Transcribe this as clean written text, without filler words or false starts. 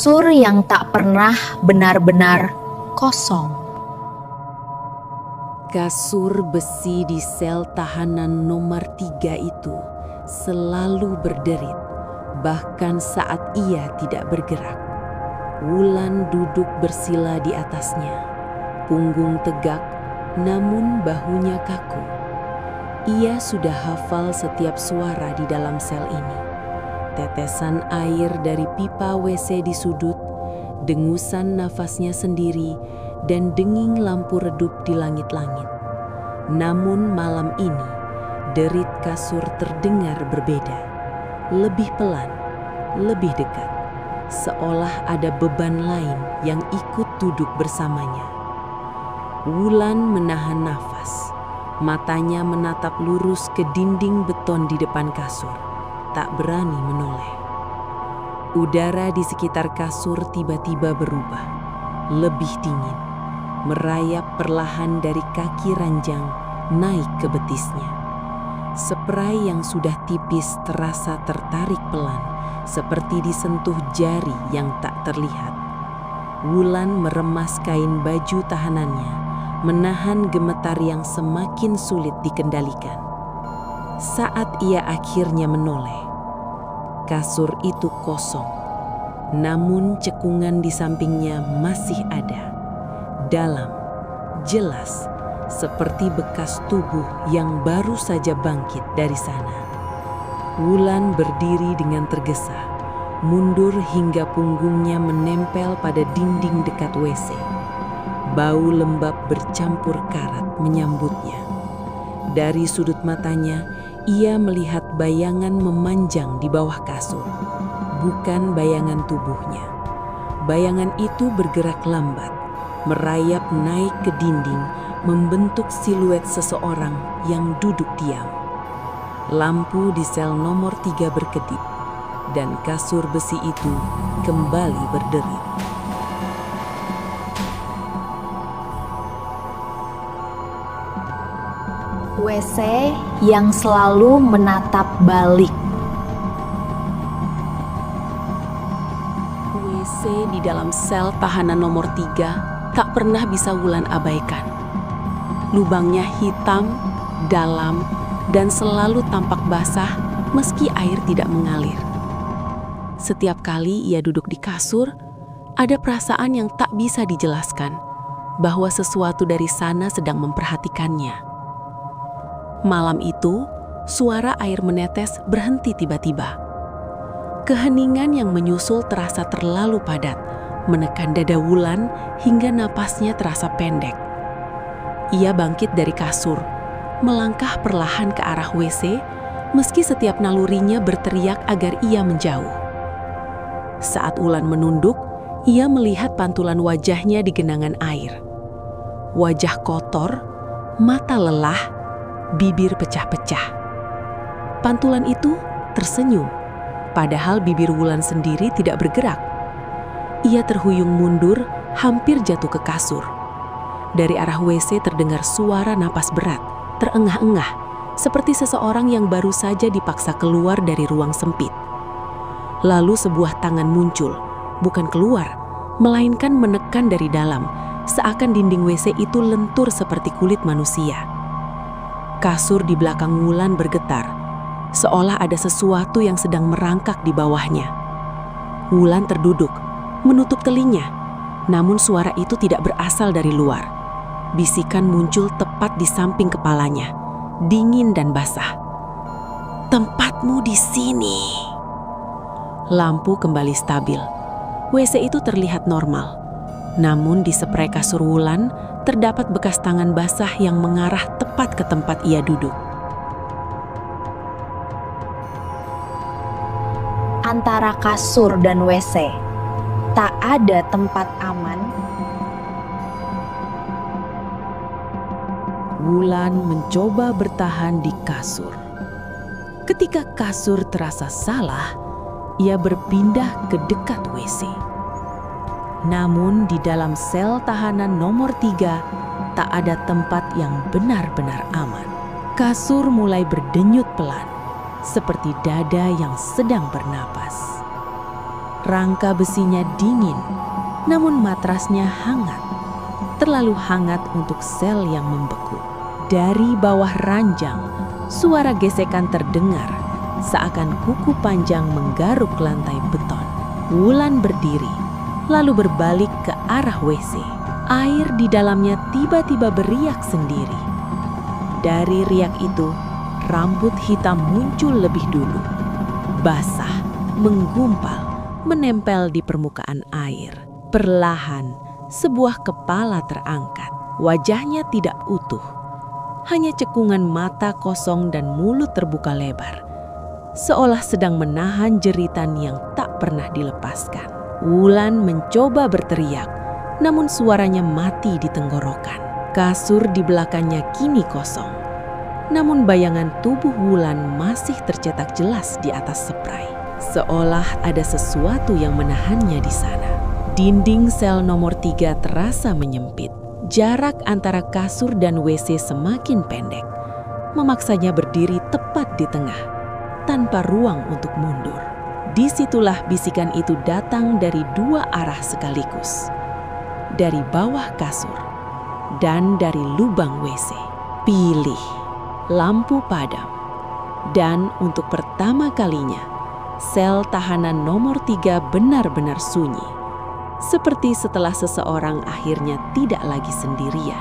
kasur yang tak pernah benar-benar kosong. Kasur besi di sel tahanan nomor 3 itu selalu berderit, bahkan saat ia tidak bergerak. Wulan duduk bersila di atasnya, punggung tegak, namun bahunya kaku. Ia sudah hafal setiap suara di dalam sel ini. Tetesan air dari pipa WC di sudut, dengusan nafasnya sendiri, dan denging lampu redup di langit-langit. Namun malam ini, derit kasur terdengar berbeda. Lebih pelan, lebih dekat. Seolah ada beban lain yang ikut duduk bersamanya. Wulan menahan nafas. Matanya menatap lurus ke dinding beton di depan kasur. Tak berani menoleh. Udara di sekitar kasur tiba-tiba berubah. Lebih dingin. Merayap perlahan dari kaki ranjang naik ke betisnya. Spray yang sudah tipis terasa tertarik pelan, seperti disentuh jari yang tak terlihat. Wulan meremas kain baju tahanannya, menahan gemetar yang semakin sulit dikendalikan. Saat ia akhirnya menoleh, kasur itu kosong, namun cekungan di sampingnya masih ada. Dalam, jelas, seperti bekas tubuh yang baru saja bangkit dari sana. Wulan berdiri dengan tergesa, mundur hingga punggungnya menempel pada dinding dekat WC. Bau lembab bercampur karat menyambutnya. Dari sudut matanya, ia melihat bayangan memanjang di bawah kasur, bukan bayangan tubuhnya. Bayangan itu bergerak lambat, merayap naik ke dinding, membentuk siluet seseorang yang duduk diam. Lampu di sel nomor 3 berkedip, dan kasur besi itu kembali berderit. WC yang selalu menatap balik. WC di dalam sel tahanan nomor 3 tak pernah bisa Wulan abaikan. Lubangnya hitam, dalam, dan selalu tampak basah meski air tidak mengalir. Setiap kali ia duduk di kasur, ada perasaan yang tak bisa dijelaskan bahwa sesuatu dari sana sedang memperhatikannya. Malam itu, suara air menetes berhenti tiba-tiba. Keheningan yang menyusul terasa terlalu padat, menekan dada Wulan hingga napasnya terasa pendek. Ia bangkit dari kasur, melangkah perlahan ke arah WC, meski setiap nalurinya berteriak agar ia menjauh. Saat Wulan menunduk, ia melihat pantulan wajahnya di genangan air. Wajah kotor, mata lelah, bibir pecah-pecah. Pantulan itu tersenyum, padahal bibir Wulan sendiri tidak bergerak. Ia terhuyung mundur, hampir jatuh ke kasur. Dari arah WC terdengar suara napas berat, terengah-engah, seperti seseorang yang baru saja dipaksa keluar dari ruang sempit. Lalu sebuah tangan muncul, bukan keluar, melainkan menekan dari dalam, seakan dinding WC itu lentur seperti kulit manusia. Kasur di belakang Wulan bergetar, seolah ada sesuatu yang sedang merangkak di bawahnya. Wulan terduduk, menutup telinga, namun suara itu tidak berasal dari luar. Bisikan muncul tepat di samping kepalanya, dingin dan basah. "Tempatmu di sini." Lampu kembali stabil. WC itu terlihat normal. Namun di spray kasur Wulan terdapat bekas tangan basah yang mengarah tepat ke tempat ia duduk. Antara kasur dan WC, tak ada tempat aman. Wulan mencoba bertahan di kasur. Ketika kasur terasa salah, ia berpindah ke dekat WC. Namun di dalam sel tahanan nomor 3, tak ada tempat yang benar-benar aman. Kasur mulai berdenyut pelan, seperti dada yang sedang bernapas. Rangka besinya dingin, namun matrasnya hangat. Terlalu hangat untuk sel yang membeku. Dari bawah ranjang, suara gesekan terdengar, seakan kuku panjang menggaruk lantai beton. Wulan berdiri, lalu berbalik ke arah WC. Air di dalamnya tiba-tiba beriak sendiri. Dari riak itu, rambut hitam muncul lebih dulu. Basah, menggumpal, menempel di permukaan air. Perlahan, sebuah kepala terangkat. Wajahnya tidak utuh. Hanya cekungan mata kosong dan mulut terbuka lebar. Seolah sedang menahan jeritan yang tak pernah dilepaskan. Wulan mencoba berteriak, namun suaranya mati di tenggorokan. Kasur di belakangnya kini kosong. Namun bayangan tubuh Wulan masih tercetak jelas di atas spray. Seolah ada sesuatu yang menahannya di sana. Dinding sel nomor 3 terasa menyempit. Jarak antara kasur dan WC semakin pendek. Memaksanya berdiri tepat di tengah, tanpa ruang untuk mundur. Disitulah bisikan itu datang dari dua arah sekaligus. Dari bawah kasur dan dari lubang WC. Pilih. Lampu padam. Dan untuk pertama kalinya, sel tahanan nomor 3 benar-benar sunyi. Seperti setelah seseorang akhirnya tidak lagi sendirian.